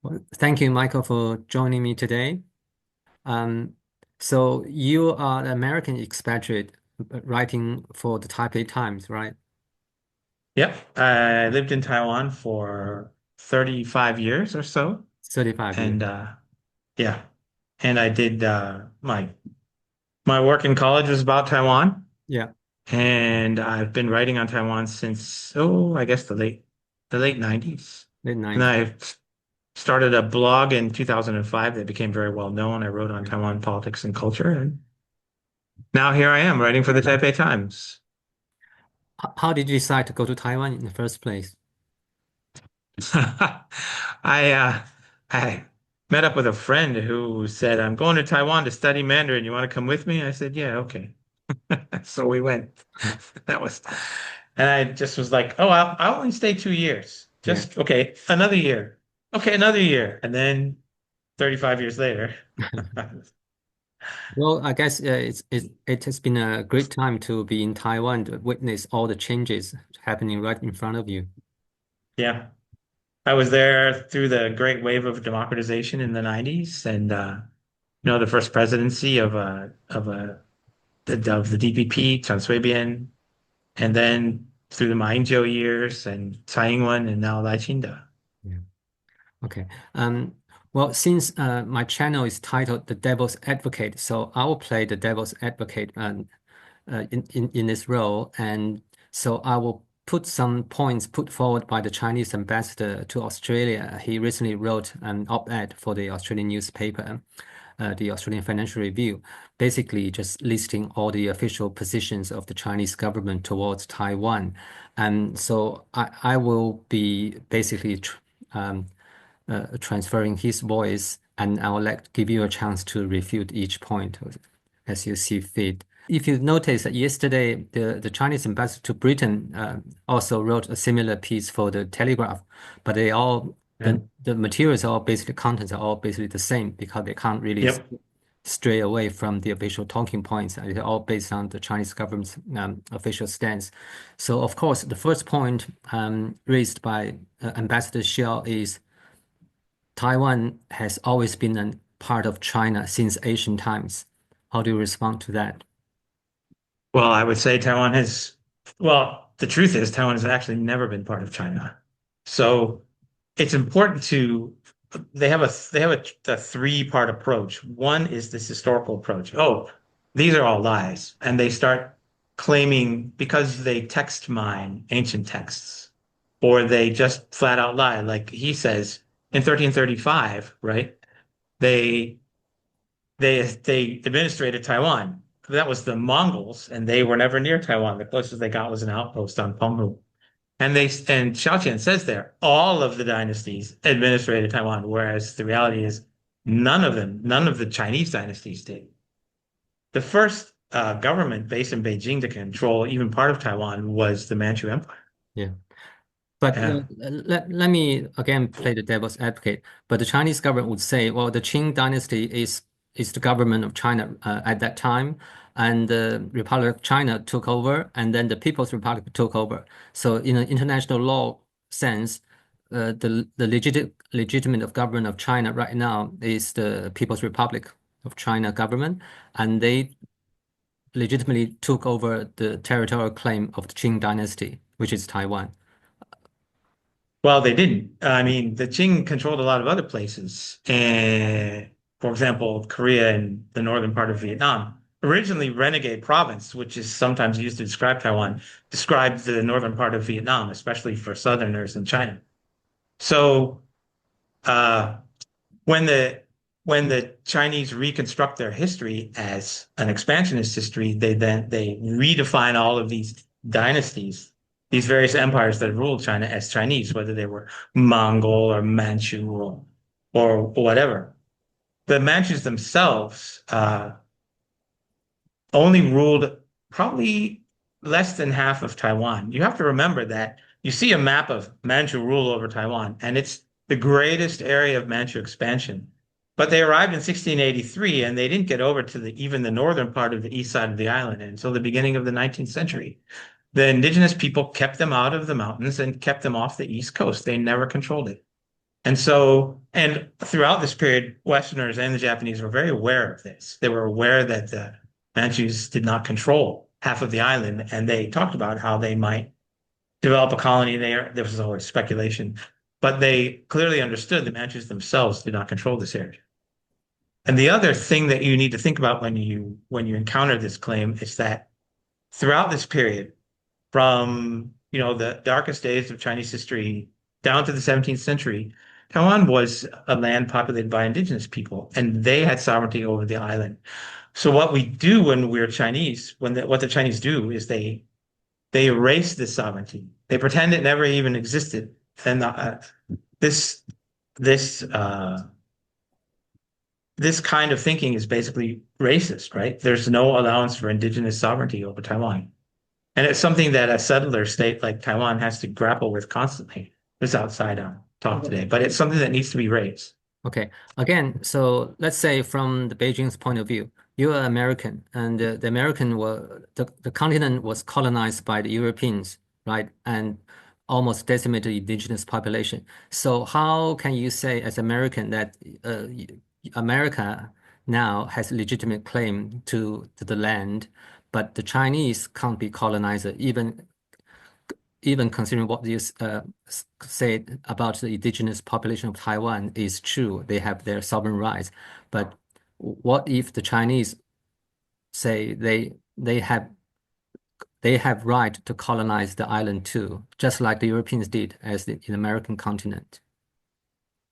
Well, thank you, Michael, for joining me today. Um, so you are an American expatriate writing for the Taipei Times, right? Yep. I lived in Taiwan for 35 years or so. 35 years. And yeah. And I did my work in college was about Taiwan. Yeah, And I've been writing on Taiwan since I guess the late 90s. late And 90s. I started a blog in 2005 that became very well known. I wrote on Taiwan politics and culture. And now here I am writing for the Taipei Times. How did you decide to go to Taiwan in the first place? I met up with a friend who said, "I'm going to Taiwan to study Mandarin. You want to come with me?" I said, "Yeah, okay." So we went. That was, and I just was like, "Oh, I'll only stay 2 years. Yeah. Just okay, another year. Okay, another year." And then 35 years later. Well, I guess it has been a great time to be in Taiwan to witness all the changes happening right in front of you. Yeah, I was there through the great wave of democratization in the 90s, and the first presidency of the DPP, Chan Sui-bian, and then through the Ma Ying-jeou years and Tsai Ing-wen and now Lai Ching-te. Yeah. Okay. Um, well, since my channel is titled The Devil's Advocate, so I will play the devil's advocate in this role. And so I will put some points put forward by the Chinese ambassador to Australia. He recently wrote an op-ed for the Australian newspaper, the Australian Financial Review, basically just listing all the official positions of the Chinese government towards Taiwan. And so I will be basically transferring his voice, and I will give you a chance to refute each point as you see fit. If you notice that yesterday, the Chinese ambassador to Britain also wrote a similar piece for the Telegraph, but Yeah. the materials are all basically contents are all basically the same because they can't really Yep. stray away from the official talking points. They're all based on the Chinese government's official stance. So, of course, the first point raised by Ambassador Xiao is Taiwan has always been a part of China since ancient times. How do you respond to that? Well, I would say the truth is Taiwan has actually never been part of China. So it's important they have a three-part approach. One is this historical approach. Oh, these are all lies. And they start claiming because they text mine ancient texts, or they just flat out lie. Like he says in 1335, right? They they administrated Taiwan. That was the Mongols, and they were never near Taiwan. The closest they got was an outpost on Penghu. And Xiaoqian says there, all of the dynasties administrated Taiwan, whereas the reality is none of the Chinese dynasties did. The first government based in Beijing to control even part of Taiwan was the Manchu Empire. Yeah. But Yeah. let me again play the devil's advocate. But the Chinese government would say, well, the Qing dynasty is the government of China at that time, and the Republic of China took over, and then the People's Republic took over. So, in an international law sense, the legitimate of government of China right now is the People's Republic of China government, and they legitimately took over the territorial claim of the Qing dynasty, which is Taiwan. Well, they didn't. I mean, the Qing controlled a lot of other places. And for example, Korea and the northern part of Vietnam. Originally, Renegade Province, which is sometimes used to describe Taiwan, described the northern part of Vietnam, especially for Southerners in China. So uh, when the when the Chinese reconstruct their history as an expansionist history, they redefine all of these dynasties, these various empires that ruled China as Chinese, whether they were Mongol or Manchu or whatever. The Manchus themselves only ruled probably less than half of Taiwan. You have to remember that you see a map of Manchu rule over Taiwan, and it's the greatest area of Manchu expansion. But they arrived in 1683 and they didn't get over to even the northern part of the east side of the island until the beginning of the 19th century. The indigenous people kept them out of the mountains and kept them off the east coast. They never controlled it. And so, and throughout this period, Westerners and the Japanese were very aware of this. They were aware that the Manchus did not control half of the island, and they talked about how they might develop a colony there. There was always speculation, but they clearly understood the Manchus themselves did not control this area. And the other thing that you need to think about when you encounter this claim is that throughout this period, from the darkest days of Chinese history down to the 17th century, Taiwan was a land populated by indigenous people, and they had sovereignty over the island. So what we do when we're Chinese, what the Chinese do is they erase this sovereignty. They pretend it never even existed. And this this this kind of thinking is basically racist, right? There's no allowance for indigenous sovereignty over Taiwan. And it's something that a settler state like Taiwan has to grapple with constantly. This outside talk today, but it's something that needs to be raised. Okay. Again, so let's say from the Beijing's point of view, you are American, and the American were the continent was colonized by the Europeans, right? And almost decimated indigenous population. So how can you say as American that America now has legitimate claim to the land, but the Chinese can't be colonizer, even considering what you said about the indigenous population of Taiwan is true, they have their sovereign rights. But what if the Chinese say they have right to colonize the island too, just like the Europeans did as in the American continent?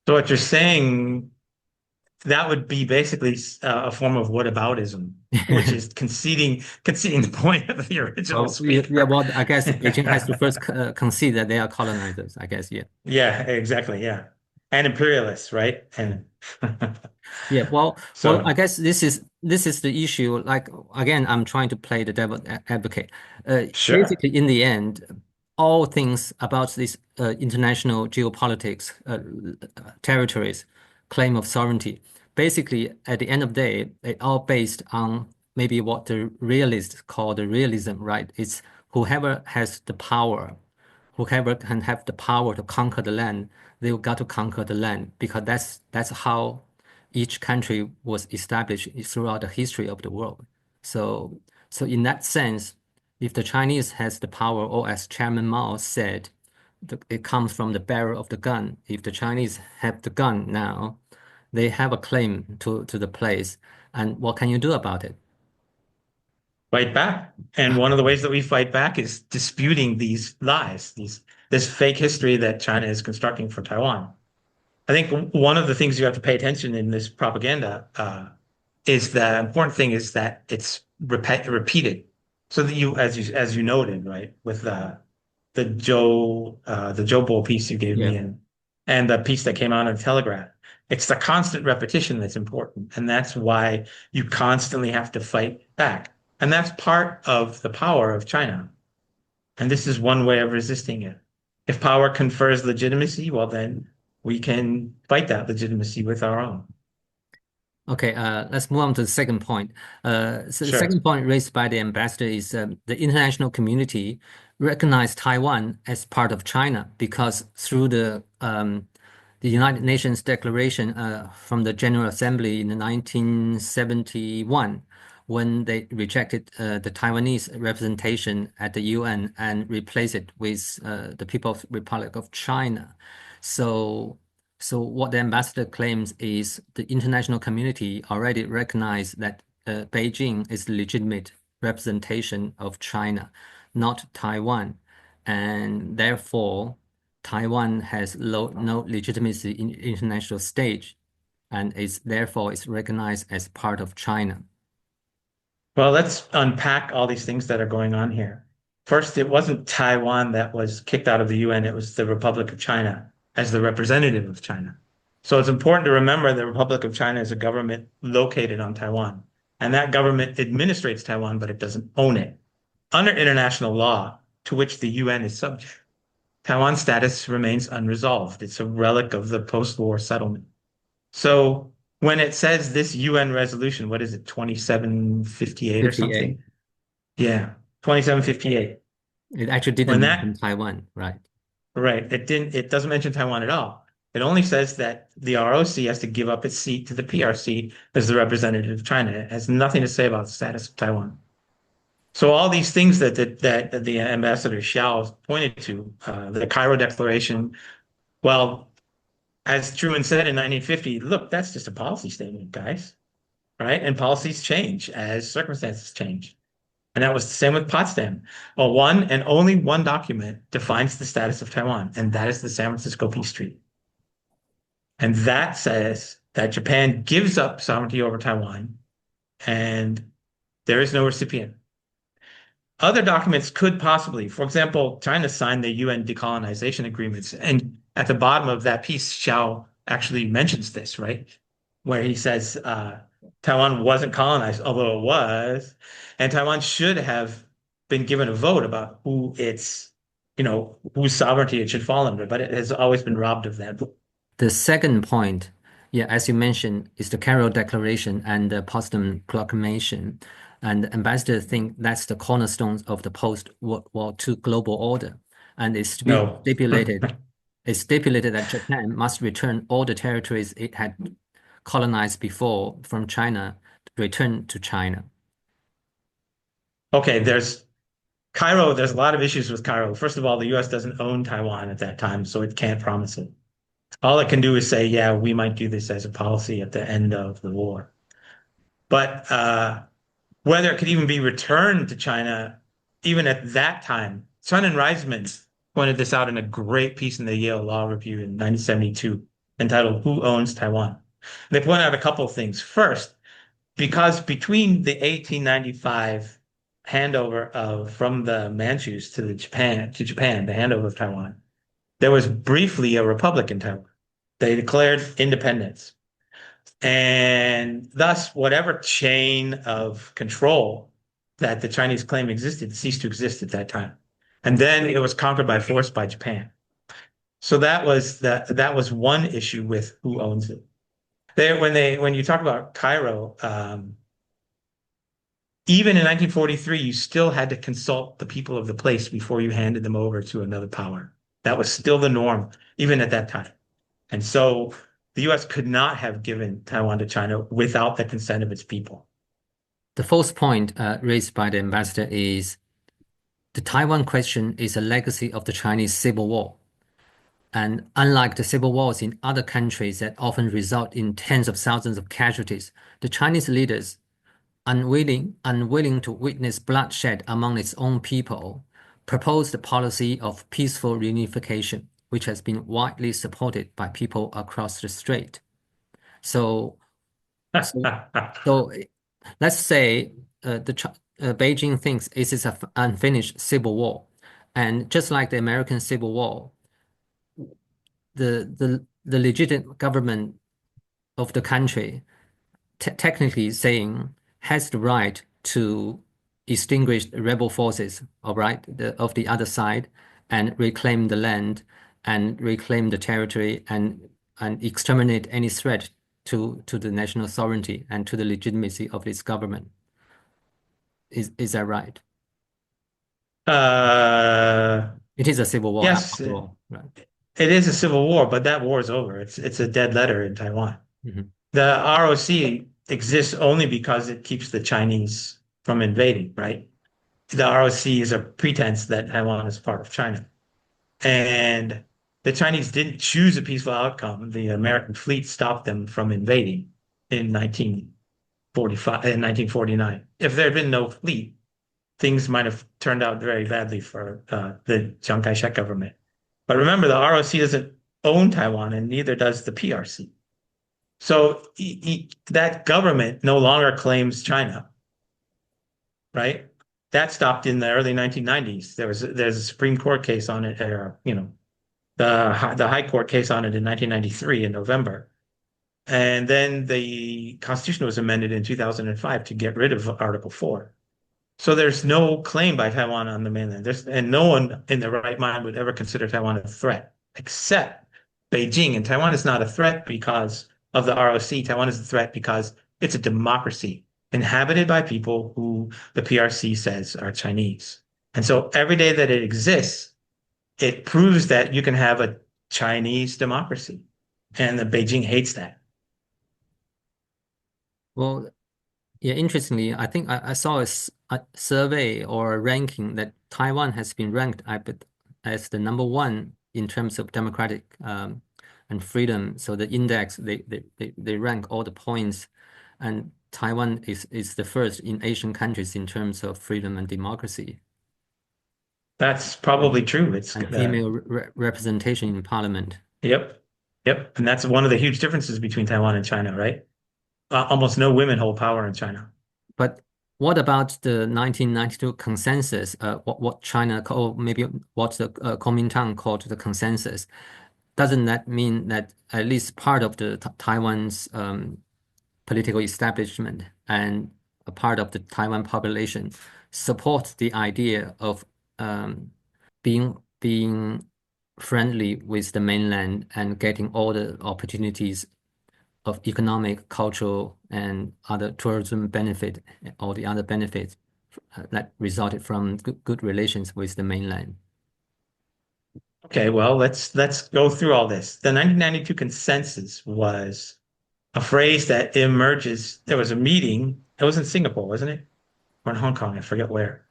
So what you're saying, that would be basically a form of whataboutism, which is conceding the point of the original Well, yeah, speaker. well, I guess Beijing has to first concede that they are colonizers, I guess, yeah. Yeah, exactly. Yeah. And imperialists, right? And Yeah, well, I so guess this is the issue. Like again, I'm trying to play the devil advocate. sure. Basically, in the end, all things about this international geopolitics, territories, claim of sovereignty, basically, at the end of the day, it all based on maybe what the realists call the realism, right? It's whoever has the power, whoever can have the power to conquer the land, they've got to conquer the land because that's how each country was established throughout the history of the world. So, so in that sense, if the Chinese has the power, or as Chairman Mao said, it comes from the bearer of the gun. If the Chinese have the gun now, they have a claim to the place. And what can you do about it? Fight back. And one of the ways that we fight back is disputing these lies, this fake history that China is constructing for Taiwan. I think one of the things you have to pay attention in this propaganda is the important thing is that it's repeated, so that as you noted, right, with the Joe Bowl piece you gave Yeah. me and the piece that came out on Telegraph. It's the constant repetition that's important, and that's why you constantly have to fight back, and that's part of the power of China. And this is one way of resisting it. If power confers legitimacy, well, then we can fight that legitimacy with our own. Okay, let's move on to the second point. So the Sure. second point raised by the ambassador is the international community recognized Taiwan as part of China because through the United Nations Declaration from the General Assembly in 1971, when they rejected the Taiwanese representation at the UN and replaced it with the People's Republic of China. So. So what the ambassador claims is the international community already recognized that Beijing is the legitimate representation of China, not Taiwan, and therefore Taiwan has no legitimacy in international stage, and is recognized as part of China. Well, let's unpack all these things that are going on here. First, it wasn't Taiwan that was kicked out of the UN, it was the Republic of China as the representative of China. So it's important to remember the Republic of China is a government located on Taiwan, and that government administrates Taiwan, but it doesn't own it. Under international law, to which the UN is subject, Taiwan's status remains unresolved. It's a relic of the post-war settlement. So when it says this UN resolution, what is it, 2758 or 58. something? Yeah, 2758. It actually When didn't mention that, Taiwan, right? right, it doesn't mention Taiwan at all. It only says that the ROC has to give up its seat to the PRC as the representative of China. It has nothing to say about the status of Taiwan. So all these things that the Ambassador Xiao pointed to, the Cairo Declaration, well, as Truman said in 1950, look, that's just a policy statement, guys, right? And policies change as circumstances change. And that was the same with Potsdam. Well, one and only one document defines the status of Taiwan, and that is the San Francisco Peace Treaty. And that says that Japan gives up sovereignty over Taiwan, and there is no recipient. Other documents could possibly, for example, China signed the UN decolonization agreements, and at the bottom of that piece, Xiao actually mentions this, right? Where he says Taiwan wasn't colonized, although it was, and Taiwan should have been given a vote about who its, whose sovereignty it should fall under, but it has always been robbed of that. The second point, yeah, as you mentioned, is the Cairo Declaration and the Potsdam Proclamation. And the ambassador think that's the cornerstones of the post-World War II global order. And it's stipulated that Japan must return all the territories it had colonized before from China, return to China. Okay, there's Cairo, there's a lot of issues with Cairo. First of all, the US doesn't own Taiwan at that time, so it can't promise it. All it can do is say, yeah, we might do this as a policy at the end of the war. But whether it could even be returned to China, even at that time, Sun and Reisman pointed this out in a great piece in the Yale Law Review in 1972 entitled Who Owns Taiwan? They point out a couple of things. First, because between the 1895 handover from the Manchus to Japan, the handover of Taiwan, there was briefly a republic in Taiwan. They declared independence. And thus, whatever chain of control that the Chinese claim existed ceased to exist at that time. And then it was conquered by force by Japan. So that was one issue with who owns it. When you talk about Cairo, even in 1943, you still had to consult the people of the place before you handed them over to another power. That was still the norm, even at that time. And so the US could not have given Taiwan to China without the consent of its people. The fourth point raised by the ambassador is the Taiwan question is a legacy of the Chinese Civil War. And unlike the civil wars in other countries that often result in tens of thousands of casualties, the Chinese leaders, unwilling to witness bloodshed among its own people, proposed a policy of peaceful reunification, which has been widely supported by people across the strait. So let's say Beijing thinks it is an unfinished civil war. And just like the American Civil War, the legitimate government of the country, technically saying, has the right to extinguish the rebel forces, all right, of the other side, and reclaim the land and reclaim the territory and exterminate any threat to the national sovereignty and to the legitimacy of its government. Is that right? It is a civil war. Yes, after all, right? It is a civil war, but that war is over. It's a dead letter in Taiwan. Mm-hmm. The ROC exists only because it keeps the Chinese from invading, right? The ROC is a pretense that Taiwan is part of China. And the Chinese didn't choose a peaceful outcome. The American fleet stopped them from invading in 1949. If there had been no fleet, things might have turned out very badly for the Chiang Kai-shek government. But remember, the ROC doesn't own Taiwan, and neither does the PRC. So that government no longer claims China, right? That stopped in the early 1990s. There's a Supreme Court case on it, or the High Court case on it in 1993 in November, and then the Constitution was amended in 2005 to get rid of Article 4. So there's no claim by Taiwan on the mainland. And no one in their right mind would ever consider Taiwan a threat, except Beijing. And Taiwan is not a threat because of the ROC. Taiwan is a threat because it's a democracy inhabited by people who the PRC says are Chinese. And so every day that it exists, it proves that you can have a Chinese democracy. And the Beijing hates that. Well, yeah, interestingly, I think I saw a survey or a ranking that Taiwan has been ranked as the number one in terms of democratic and freedom. So the index, they rank all the points, and Taiwan is the first in Asian countries in terms of freedom and democracy That's probably true. It's and female representation in parliament. Yep. Yep. And that's one of the huge differences between Taiwan and China, right? Almost no women hold power in China. But what about the 1992 consensus? What China or maybe what the Kuomintang called the consensus? Doesn't that mean that at least part of the Taiwan's political establishment and a part of the Taiwan population support the idea of being friendly with the mainland and getting all the opportunities of economic, cultural, and other tourism benefit, all the other benefits that resulted from good relations with the mainland? Okay, well, let's go through all this. The 1992 consensus was a phrase that emerges. There was a meeting. It was in Singapore, wasn't it? Or in Hong Kong, I forget where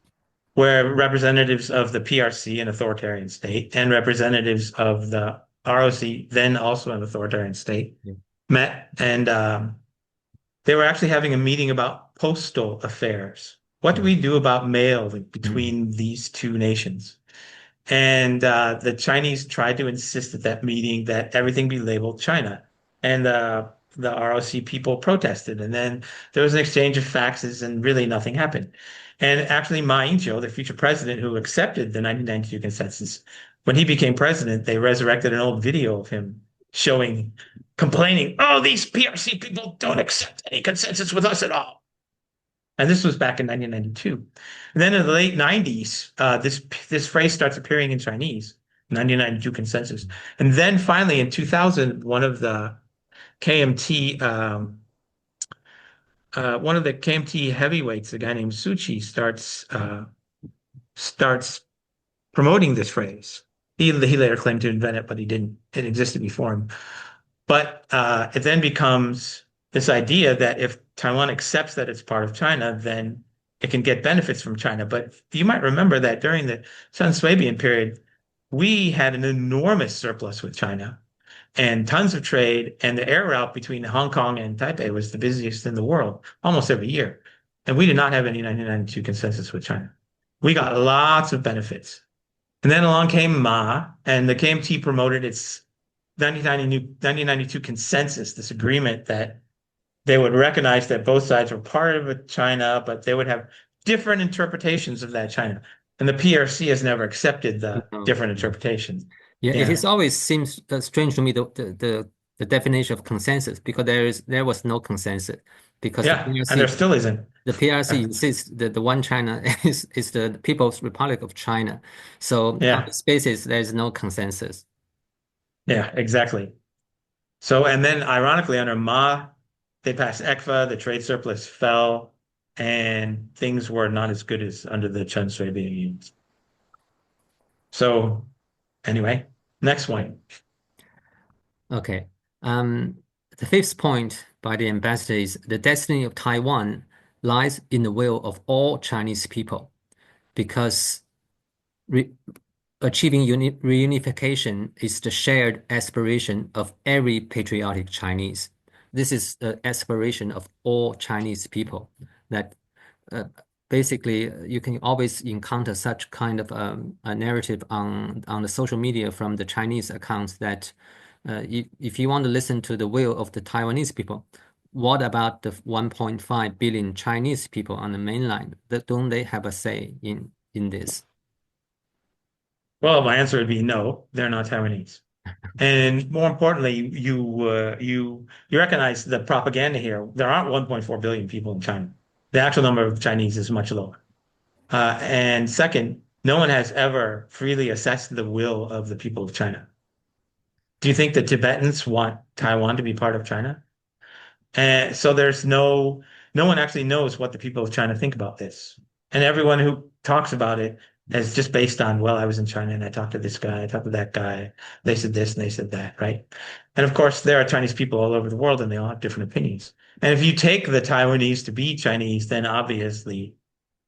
representatives of the PRC, an authoritarian state, and representatives of the ROC, then also an authoritarian state, Yeah. met, and they were actually having a meeting about postal affairs. What do we do about mail between these two nations? And the Chinese tried to insist at that meeting that everything be labeled China. And the ROC people protested. And then there was an exchange of faxes and really nothing happened. And actually, Ma Ying-jeou, the future president who accepted the 1992 consensus, when he became president, they resurrected an old video of him complaining, oh, these PRC people don't accept any consensus with us at all. And this was back in 1992. And then in the late 90s, this phrase starts appearing in Chinese, 1992 consensus. And then finally in 2000, one of the KMT heavyweights, a guy named Suchi, starts promoting this phrase. He later claimed to invent it, but he didn't. It existed before him. But it then becomes this idea that if Taiwan accepts that it's part of China, then it can get benefits from China. But you might remember that during the Sun Swabian period, we had an enormous surplus with China and tons of trade. And the air route between Hong Kong and Taipei was the busiest in the world almost every year. And we did not have any 1992 consensus with China. We got lots of benefits. And then along came Ma, and the KMT promoted its 1992 consensus, this agreement that they would recognize that both sides were part of China, but they would have different interpretations of that China. And the PRC has never accepted the different interpretations. Yeah, it has always seems strange to me the definition of consensus, because there was no consensus, because the PRC, and there still isn't. The PRC insists that the one China is the People's Republic of China. So on this basis, there is no consensus. Yeah, exactly. So, and then ironically, under Ma, they passed ECFA, the trade surplus fell, and things were not as good as under the Chen Shui-bian unions. So, anyway, next one. Okay. The fifth point by the ambassador is the destiny of Taiwan lies in the will of all Chinese people, because achieving reunification is the shared aspiration of every patriotic Chinese. This is the aspiration of all Chinese people. That basically you can always encounter such kind of a narrative on the social media from the Chinese accounts that if you want to listen to the will of the Taiwanese people, what about the 1.5 billion Chinese people on the mainland? Don't they have a say in this? Well, my answer would be no, they're not Taiwanese. And more importantly, you recognize the propaganda here. There aren't 1.4 billion people in China. The actual number of Chinese is much lower. And second, no one has ever freely assessed the will of the people of China. Do you think the Tibetans want Taiwan to be part of China? And so there's no one actually knows what the people of China think about this. And everyone who talks about it as just based on, well, I was in China and I talked to this guy, I talked to that guy, they said this and they said that, right? And of course, there are Chinese people all over the world and they all have different opinions. And if you take the Taiwanese to be Chinese, then obviously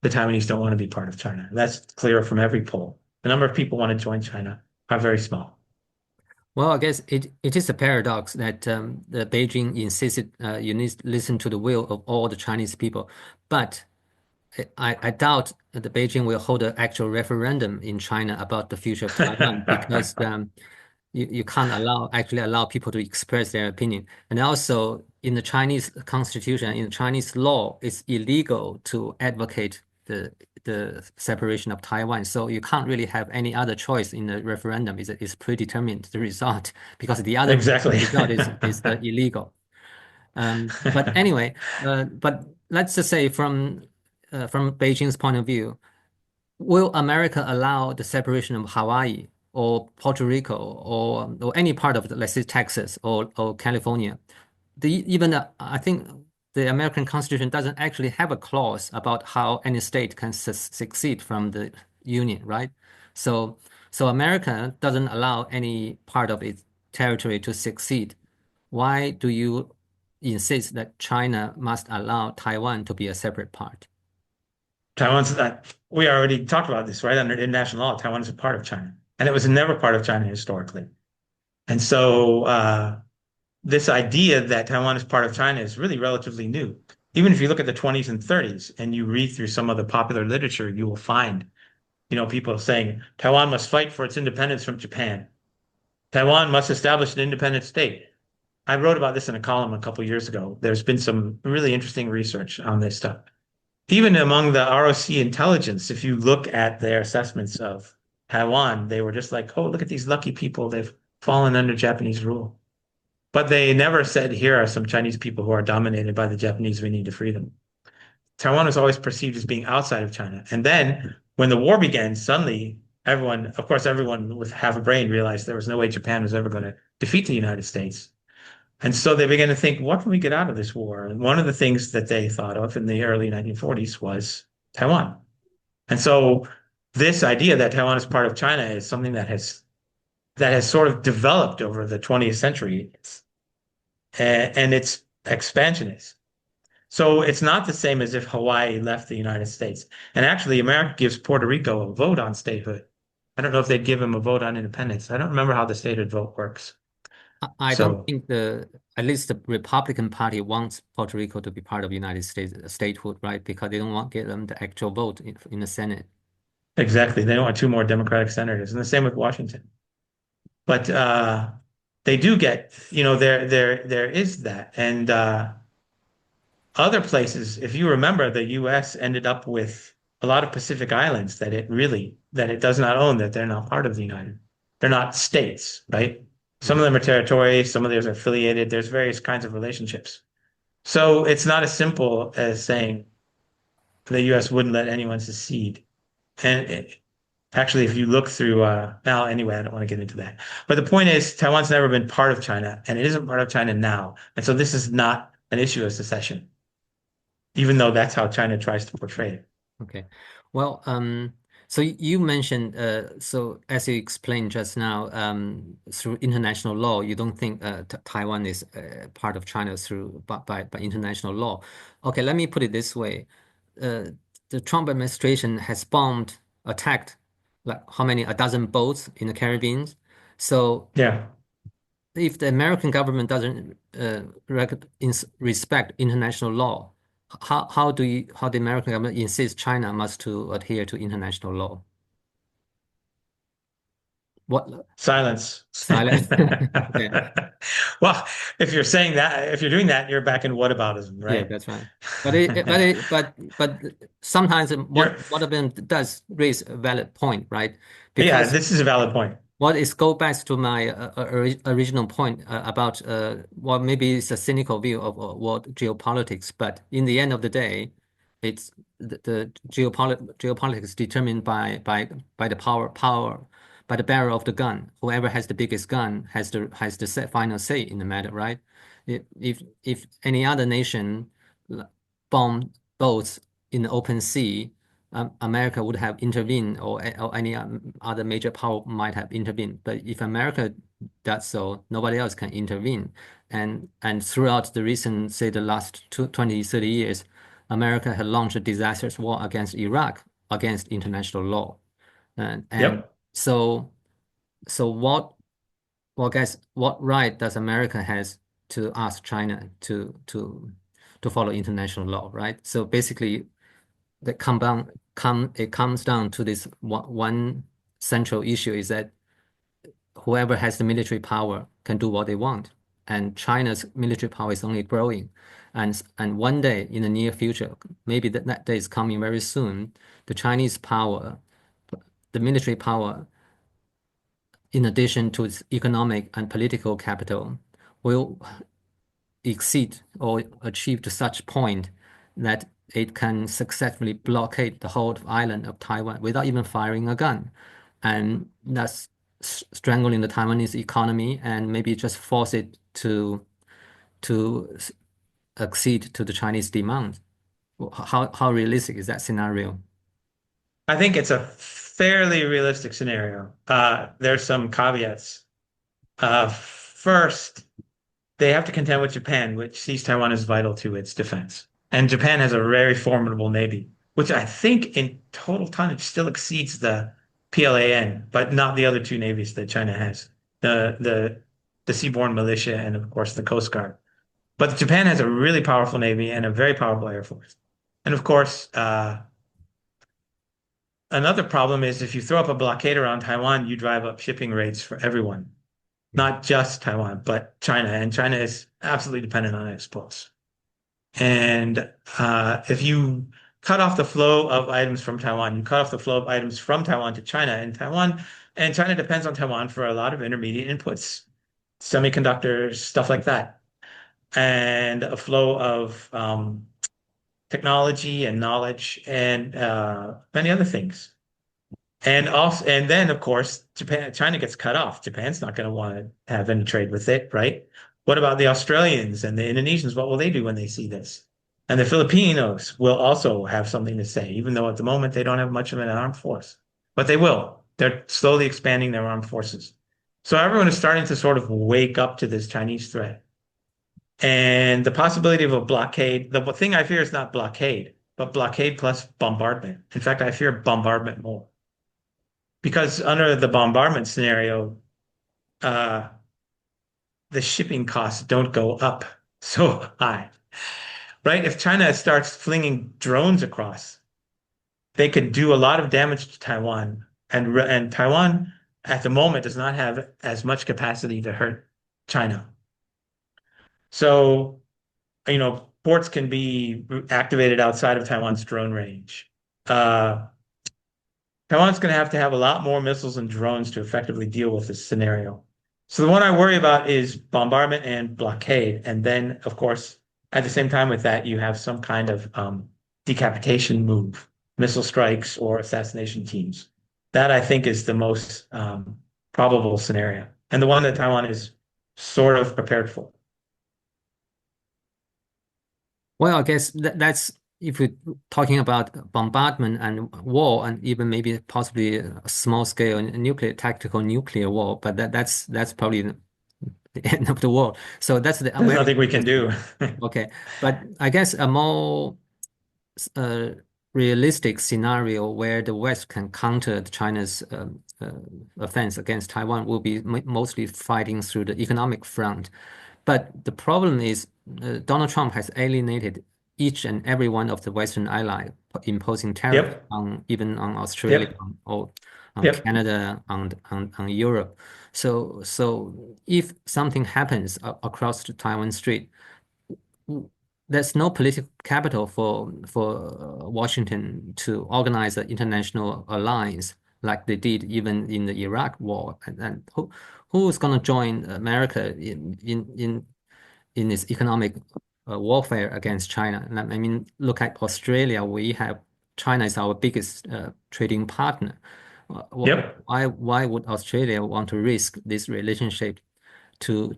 the Taiwanese don't want to be part of China. That's clear from every poll. The number of people want to join China are very small. Well, I guess it is a paradox that the Beijing insisted you need to listen to the will of all the Chinese people, but I doubt that the Beijing will hold an actual referendum in China about the future of Taiwan because you can't actually allow people to express their opinion. And also in the Chinese constitution, in Chinese law, it's illegal to advocate the separation of Taiwan. So you can't really have any other choice in the referendum. Is predetermined the result because the other Exactly. result is illegal. But anyway, but let's just say from Beijing's point of view, will America allow the separation of Hawaii or Puerto Rico or any part of, let's say, Texas or California? I think the American Constitution doesn't actually have a clause about how any state can succeed from the Union, right? So, so America doesn't allow any part of its territory to succeed. Why do you insist that China must allow Taiwan to be a separate part? Taiwan's we already talked about this, right? Under international law, Taiwan is a part of China, and it was never part of China historically. And so this idea that Taiwan is part of China is really relatively new. Even if you look at the 20s and 30s and you read through some of the popular literature, you will find, people saying Taiwan must fight for its independence from Japan. Taiwan must establish an independent state. I wrote about this in a column a couple of years ago. There's been some really interesting research on this stuff. Even among the ROC intelligence, if you look at their assessments of Taiwan, they were just like, oh, look at these lucky people. They've fallen under Japanese rule. But they never said, here are some Chinese people who are dominated by the Japanese. We need to free them. Taiwan was always perceived as being outside of China. And then when the war began, suddenly everyone with half a brain realized there was no way Japan was ever going to defeat the United States. And so they began to think, what can we get out of this war? And one of the things that they thought of in the early 1940s was Taiwan. And so this idea that Taiwan is part of China is something that has sort of developed over the 20th century, and it's expansionist. So it's not the same as if Hawaii left the United States. And actually, America gives Puerto Rico a vote on statehood. I don't know if they'd give him a vote on independence. I don't remember how the statehood vote works. I don't So think at least the Republican Party wants Puerto Rico to be part of the United States statehood, right? Because they don't want to get them the actual vote in the Senate. exactly, they don't want two more Democratic senators, and the same with Washington. But they do get, there is that, and other places. If you remember, the U.S. ended up with a lot of Pacific islands that it does not own, that they're not part of the United. They're not states, right? Some of them are territories, some of those are affiliated. There's various kinds of relationships. So it's not as simple as saying the U.S. wouldn't let anyone secede. And actually, if you look through, now anyway, I don't want to get into that. But the point is, Taiwan's never been part of China, and it isn't part of China now. And so this is not an issue of secession, even though that's how China tries to portray it. Okay. Well, so you mentioned, so as you explained just now, through international law, you don't think Taiwan is part of China by international law. Okay, let me put it this way. The Trump administration has attacked, like how many, a dozen boats in the Caribbean. So Yeah. if the American government doesn't respect international law, how the American government insists China must to adhere to international law? What Silence. silence? Okay. Well, if you're doing that, you're back in whataboutism, Yeah, right? that's right. But sometimes You're, what of them does raise a valid point, right? yeah, Because this is a valid point. what is go back to my original point about what maybe it's a cynical view of what geopolitics, but in the end of the day, it's the geopolitics determined by the power by the bearer of the gun. Whoever has the biggest gun has the final say in the matter, right? If any other nation bomb boats in the open sea, America would have intervened, or any other major power might have intervened. But if America does so, nobody else can intervene. And throughout the recent, say, the last 20, 30 years, America had launched a disastrous war against Iraq, against international law. And Yep. so guys, what right does America has to ask China to follow international law, right? So basically, it comes down to this one central issue is that whoever has the military power can do what they want, and China's military power is only growing, and one day in the near future, maybe that day is coming very soon, the Chinese power, the military power, in addition to its economic and political capital, will exceed or achieve to such point that it can successfully blockade the whole island of Taiwan without even firing a gun. And that's strangling the Taiwanese economy and maybe just force it to accede to the Chinese demand. How realistic is that scenario? I think it's a fairly realistic scenario. There's some caveats. First, they have to contend with Japan, which sees Taiwan as vital to its defense. And Japan has a very formidable navy, which I think in total tonnage still exceeds the PLAN, but not the other two navies that China has, the seaborne militia and of course the Coast Guard. But Japan has a really powerful navy and a very powerful air force. And of course, another problem is if you throw up a blockade around Taiwan, you drive up shipping rates for everyone, not just Taiwan, but China. And China is absolutely dependent on exports. And if you cut off the flow of items from Taiwan, you cut off the flow of items from Taiwan to China, and China depends on Taiwan for a lot of intermediate inputs, semiconductors, stuff like that, and a flow of technology and knowledge and many other things. And then of course, China gets cut off. Japan's not going to want to have any trade with it, right? What about the Australians and the Indonesians? What will they do when they see this? And the Filipinos will also have something to say, even though at the moment they don't have much of an armed force, but they will. They're slowly expanding their armed forces. So everyone is starting to sort of wake up to this Chinese threat. And the possibility of a blockade, the thing I fear is not blockade, but blockade plus bombardment. In fact, I fear bombardment more. Because under the bombardment scenario, uh, the shipping costs don't go up so high, right? If China starts flinging drones across, they could do a lot of damage to Taiwan. And Taiwan at the moment does not have as much capacity to hurt China. So, ports can be activated outside of Taiwan's drone range. Taiwan's going to have a lot more missiles and drones to effectively deal with this scenario. So the one I worry about is bombardment and blockade. And then, of course, at the same time with that, you have some kind of decapitation move, missile strikes or assassination teams. That I think is the most probable scenario, and the one that Taiwan is sort of prepared for. Well, I guess that's if we're talking about bombardment and war, and even maybe possibly a small scale tactical nuclear war, but that's probably the end of the world. So that's the There's American. nothing we can do. Okay, but I guess a more uh, realistic scenario where the West can counter China's offense against Taiwan will be mostly fighting through the economic front. But the problem is Donald Trump has alienated each and every one of the Western allies, imposing tariffs Yep. even on Australia, Yep. on Yep. Canada, on Europe. So if something happens across the Taiwan Strait, there's no political capital for Washington to organize an international alliance like they did even in the Iraq war. And who's going to join America in this economic warfare against China? And I mean, look at Australia. We have China is our biggest trading partner. Yep. Why would Australia want to risk this relationship to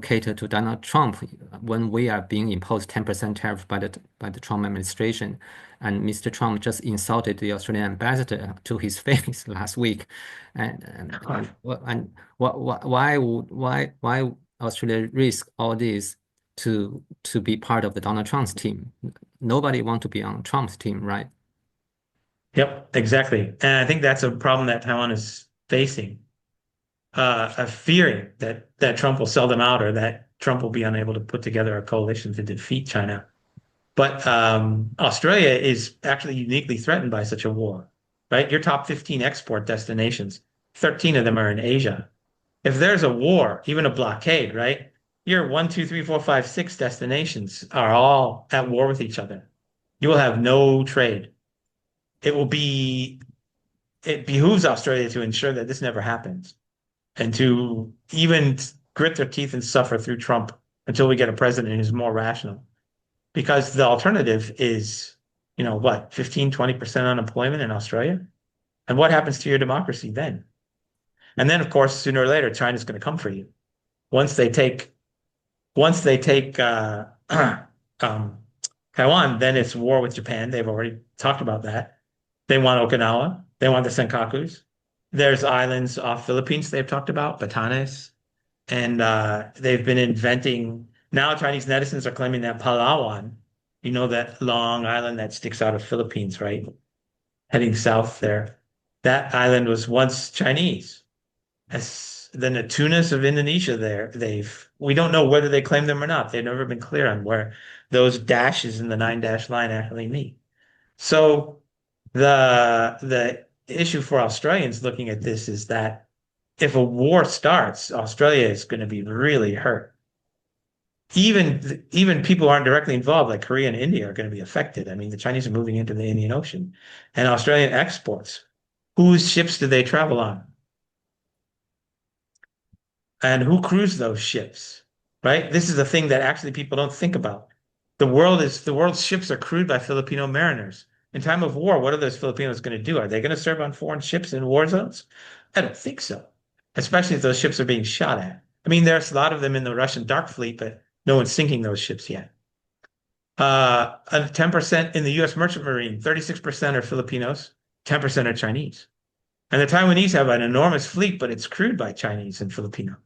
cater to Donald Trump when we are being imposed 10% tariff by the Trump administration, and Mr. Trump just insulted the Australian ambassador to his face last week, and why Australia risk all this to be part of the Donald Trump's team? Nobody want to be on Trump's team, right? Yep, exactly. And I think that's a problem that Taiwan is facing, of fearing that Trump will sell them out or that Trump will be unable to put together a coalition to defeat China. But Australia is actually uniquely threatened by such a war, right? Your top 15 export destinations, 13 of them are in Asia. If there's a war, even a blockade, right? Your 1, 2, 3, 4, 5, 6 destinations are all at war with each other. You will have no trade. It behooves Australia to ensure that this never happens and to even grit their teeth and suffer through Trump until we get a president who's more rational. Because the alternative is, what, 15, 20% unemployment in Australia? And what happens to your democracy then? And then, of course, sooner or later, China's going to come for you. Once they take Taiwan, then it's war with Japan. They've already talked about that. They want Okinawa. They want the Senkakus. There's islands off Philippines they've talked about, Batanes. And they've been inventing. Now Chinese netizens are claiming that Palawan, that long island that sticks out of Philippines, right? Heading south there. That island was once Chinese. As the Natunas of Indonesia there, we don't know whether they claim them or not. They've never been clear on where those dashes in the 9-dash line actually meet. So the issue for Australians looking at this is that if a war starts, Australia is going to be really hurt. Even people who aren't directly involved, like Korea and India, are going to be affected. I mean, the Chinese are moving into the Indian Ocean, and Australian exports. Whose ships do they travel on? And who crews those ships? Right? This is a thing that actually people don't think about. The world's ships are crewed by Filipino mariners. In time of war, what are those Filipinos going to do? Are they going to serve on foreign ships in war zones? I don't think so, especially if those ships are being shot at. I mean, there's a lot of them in the Russian Dark Fleet, but no one's sinking those ships yet. 10% in the U.S. Merchant Marine, 36% are Filipinos, 10% are Chinese. And the Taiwanese have an enormous fleet, but it's crewed by Chinese and Filipino.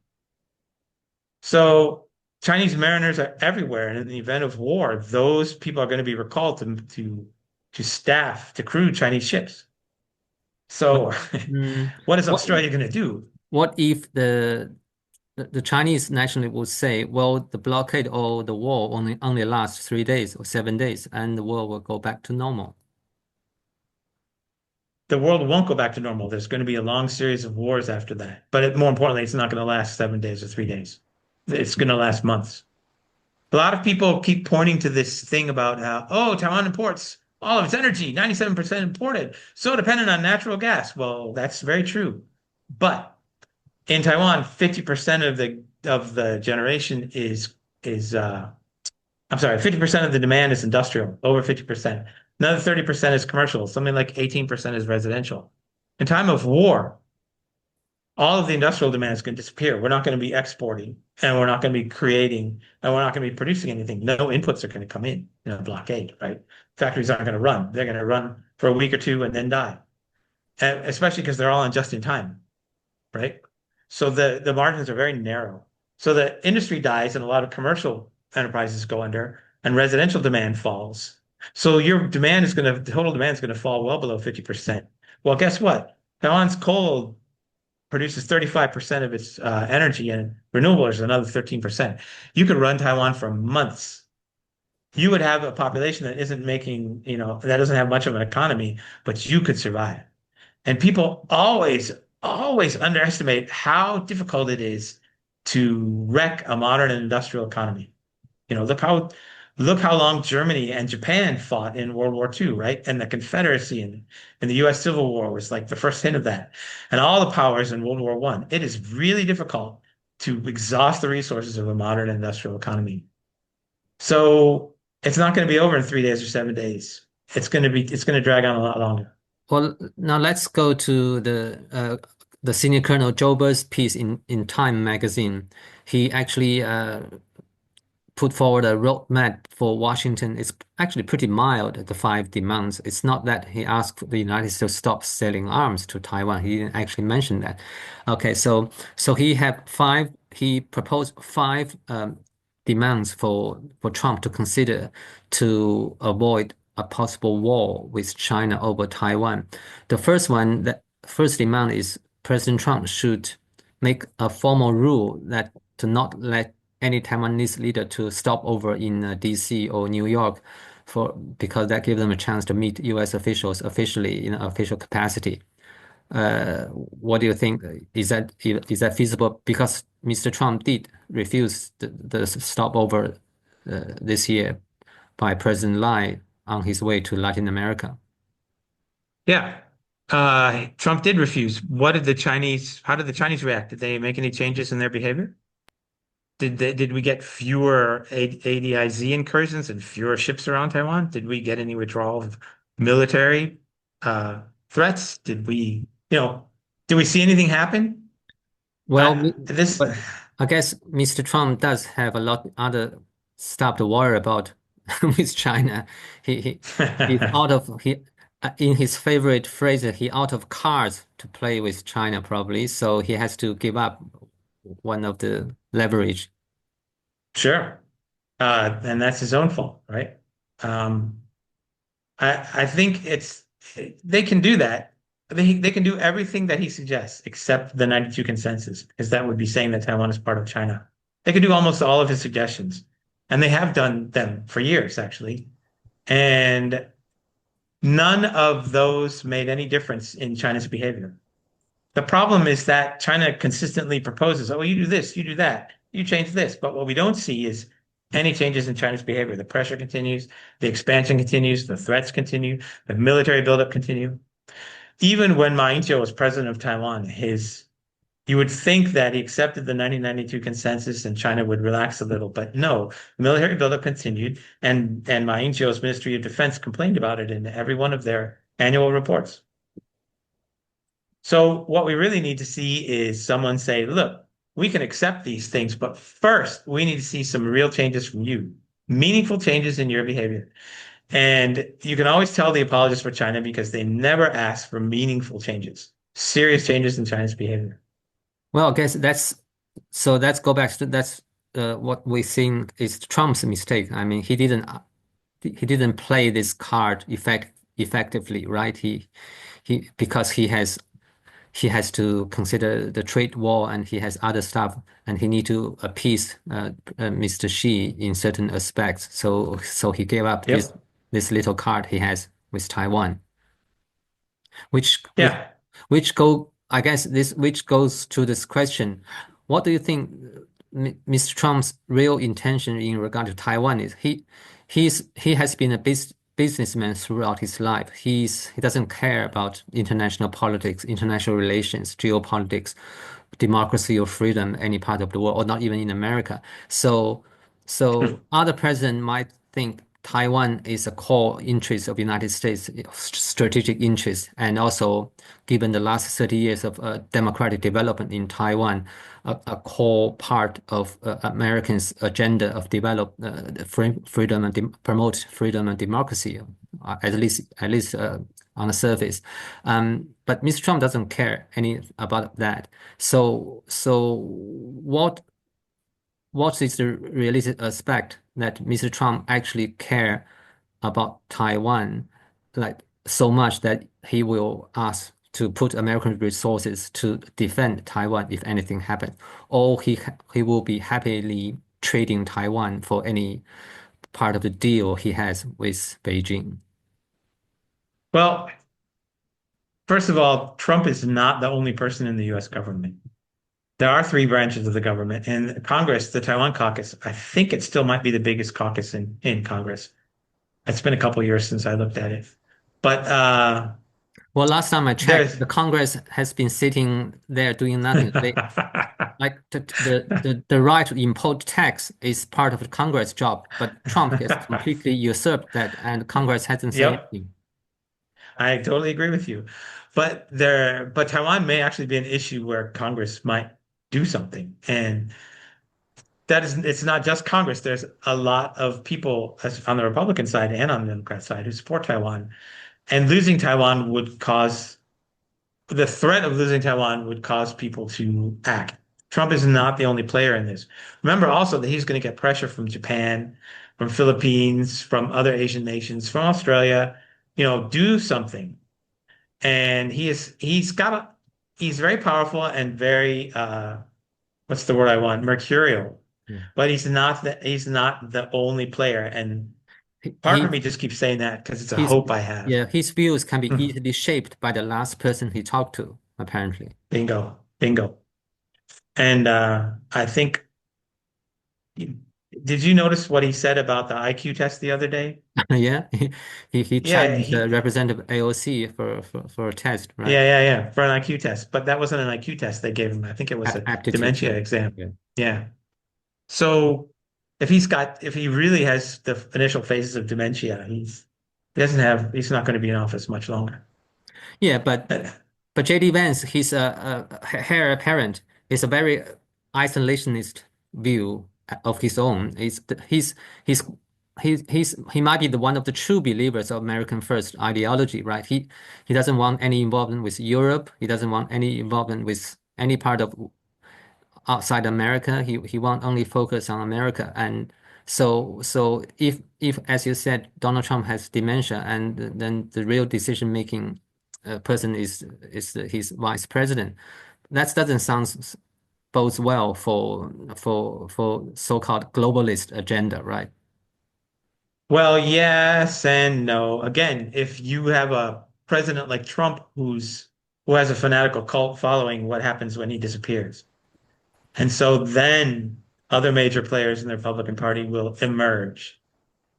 So Chinese mariners are everywhere, and in the event of war, those people are going to be recalled to crew Chinese ships. So what is Australia going to do? What if the Chinese nationally would say, well, the blockade or the war only lasts 3 days or 7 days, and the world will go back to normal? The world won't go back to normal. There's going to be a long series of wars after that. But more importantly, it's not going to last 7 days or 3 days. It's going to last months. A lot of people keep pointing to this thing about how, Taiwan imports all of its energy, 97% imported, so dependent on natural gas. Well, that's very true. But in Taiwan, 50% of the generation is 50% of the demand is industrial, over 50%. Another 30% is commercial, something like 18% is residential. In time of war, all of the industrial demand is going to disappear. We're not going to be exporting, and we're not going to be creating, and we're not going to be producing anything. No inputs are going to come in a blockade, right? Factories aren't going to run. They're going to run for a week or two and then die, and especially because they're all on just in time, right? So the margins are very narrow. So the industry dies, and a lot of commercial enterprises go under, and residential demand falls. So your total demand is going to fall well below 50%. Well, guess what? Taiwan's coal produces 35% of its energy, and renewables is another 13%. You could run Taiwan for months. You would have a population that isn't making, that doesn't have much of an economy, but you could survive. And people always underestimate how difficult it is to wreck a modern industrial economy. Look how long Germany and Japan fought in World War II, right? And the Confederacy and the U.S. Civil War was like the first hint of that. And all the powers in World War I. It is really difficult to exhaust the resources of a modern industrial economy. So it's not going to be over in 3 days or 7 days. It's going to drag on a lot longer. Well, now let's go to the senior colonel Joe Bird's piece in Time magazine. he actually put forward a roadmap for Washington. It's actually pretty mild, the five demands. It's not that he asked the United States to stop selling arms to Taiwan. He didn't actually mention that. Okay, so he proposed five demands for Trump to consider to avoid a possible war with China over Taiwan. The first demand is President Trump should make a formal rule that to not let any Taiwanese leader to stop over in DC or New York because that gives them a chance to meet US officials officially in an official capacity. What do you think? Is that feasible? Because Mr. Trump did refuse the stopover this year by President Lai on his way to Latin America. Yeah. Trump did refuse. How did the Chinese react? Did they make any changes in their behavior? Did we get fewer ADIZ incursions and fewer ships around Taiwan? Did we get any withdrawal of military threats? Did we see anything happen? Well, This but I guess Mr. Trump does have a lot other stuff to worry about with China. He he he's out of he in his favorite phrase, he out of cards to play with China probably, so he has to give up one of the leverage. Sure. And that's his own fault, right? Um, I think they can do that. They can do everything that he suggests except the 92 consensus, because that would be saying that Taiwan is part of China. They could do almost all of his suggestions, and they have done them for years, actually. And none of those made any difference in China's behavior. The problem is that China consistently proposes, oh, you do this, you do that, you change this. But what we don't see is any changes in China's behavior. The pressure continues, the expansion continues, the threats continue, the military buildup continue. Even when Ma Ying-jeou was president of Taiwan, you would think that he accepted the 1992 consensus and China would relax a little, but no, military buildup continued, and Ma Ying-jeou's Ministry of Defense complained about it in every one of their annual reports. So what we really need to see is someone say, look, we can accept these things, but first we need to see some real changes from you, meaningful changes in your behavior. And you can always tell the apologists for China because they never ask for meaningful changes, serious changes in China's behavior. Well, I guess let's go back to that's what we think is Trump's mistake. I mean, he didn't play this card effectively, right? He because he has to consider the trade war and he has other stuff and he need to appease Mr. Xi in certain aspects. So he gave up this Yep. this little card he has with Taiwan, which which Yeah. which go I guess this which goes to this question. What do you think Mr. Trump's real intention in regard to Taiwan is? He has been a businessman throughout his life. He doesn't care about international politics, international relations, geopolitics, democracy or freedom, any part of the world, or not even in America. So other president might think Taiwan is a core interest of the United States, strategic interest, and also given the last 30 years of democratic development in Taiwan, a core part of Americans' agenda of develop freedom and promote freedom and democracy, at least on the surface. But Mr. Trump doesn't care any about that. So what is the realistic aspect that Mr. Trump actually care about Taiwan like so much that he will ask to put American resources to defend Taiwan if anything happens, or he will be happily trading Taiwan for any part of the deal he has with Beijing. Well, first of all, Trump is not the only person in the US government. There are three branches of the government. And Congress, the Taiwan caucus, I think it still might be the biggest caucus in Congress. It's been a couple of years since I looked at it. But Well, last time I checked, there's the Congress has been sitting there doing nothing. Like the right to impose tax is part of the Congress job, but Trump has completely usurped that, and Congress hasn't said Yep, anything. I totally agree with you. But Taiwan may actually be an issue where Congress might do something. And it's not just Congress. There's a lot of people on the Republican side and on the Democrat side who support Taiwan. And losing Taiwan would cause the threat of losing Taiwan would cause people to act. Trump is not the only player in this. Remember also that he's going to get pressure from Japan, from Philippines, from other Asian nations, from Australia, do something. And he's very powerful and very what's the word I want? Mercurial. Yeah. But he's not the only player. And part of He me just keeps saying that because it's a his hope I have. yeah, his views can be Mhm. easily shaped by the last person he talked to, apparently. Bingo, bingo. And I think, did you notice what he said about the IQ test the other day? Yeah, he Yeah, challenged Representative AOC for a test, right? yeah, for an IQ test. But that wasn't an IQ test they gave him. I think it was a Aptitude dementia test. exam. Yeah. Yeah. So if he really has the initial phases of dementia, he's not going to be in office much longer. Yeah, but JD Vance, his heir apparent, is a very isolationist view of his own. He's he might be the one of the true believers of American first ideology, right? He doesn't want any involvement with Europe. He doesn't want any involvement with any part of outside America. He won't only focus on America. And so if as you said, Donald Trump has dementia, and then the real decision making person is his vice president, that doesn't sound bodes well for so-called globalist agenda, right? Well, yes and no. Again, if you have a president like Trump who has a fanatical cult following, what happens when he disappears? And so then other major players in the Republican Party will emerge,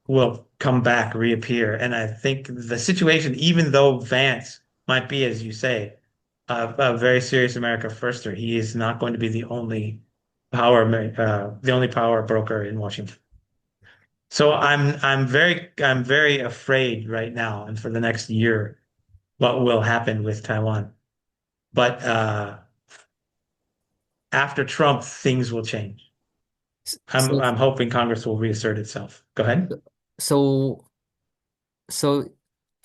will come back, reappear. And I think the situation, even though Vance might be, as you say, a very serious America firster, he is not going to be the only power broker in Washington. So I'm very afraid right now and for the next year what will happen with Taiwan. But after Trump, things will change. I'm So I'm hoping Congress will reassert itself. Go ahead. so so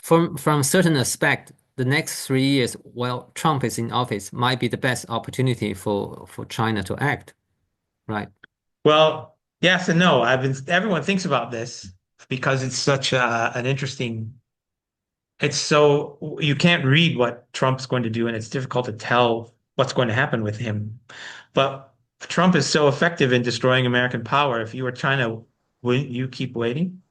from certain aspect, the next 3 years while Trump is in office might be the best opportunity for China to act, right? Well, yes and no. Everyone thinks about this because it's such an interesting. It's so you can't read what Trump's going to do, and it's difficult to tell what's going to happen with him. But Trump is so effective in destroying American power. If you were China, wouldn't you keep waiting?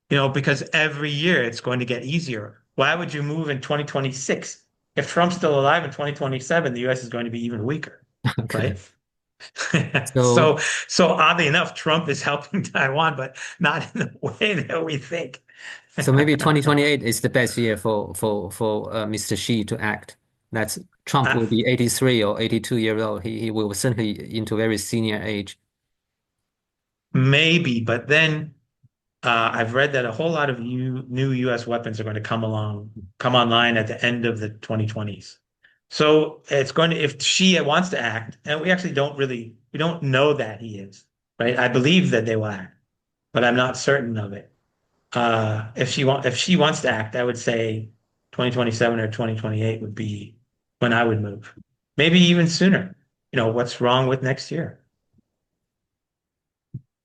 Because every year it's going to get easier. Why would you move in 2026? If Trump's still alive in 2027, the US is going to be even weaker, Okay. right? So So, so oddly enough, Trump is helping Taiwan, but not in the way that we think. so maybe 2028 is the best year for Mr. Xi to act. That's Trump Uh, will be 83 or 82 years old. He will certainly into very senior age. Maybe, but then I've read that a whole lot of new U.S. weapons are going to come online at the end of the 2020s. So it's going to, if Shia wants to act, and we don't know that he is, right? I believe that they will act, but I'm not certain of it. If she wants to act, I would say 2027 or 2028 would be when I would move. Maybe even sooner. What's wrong with next year?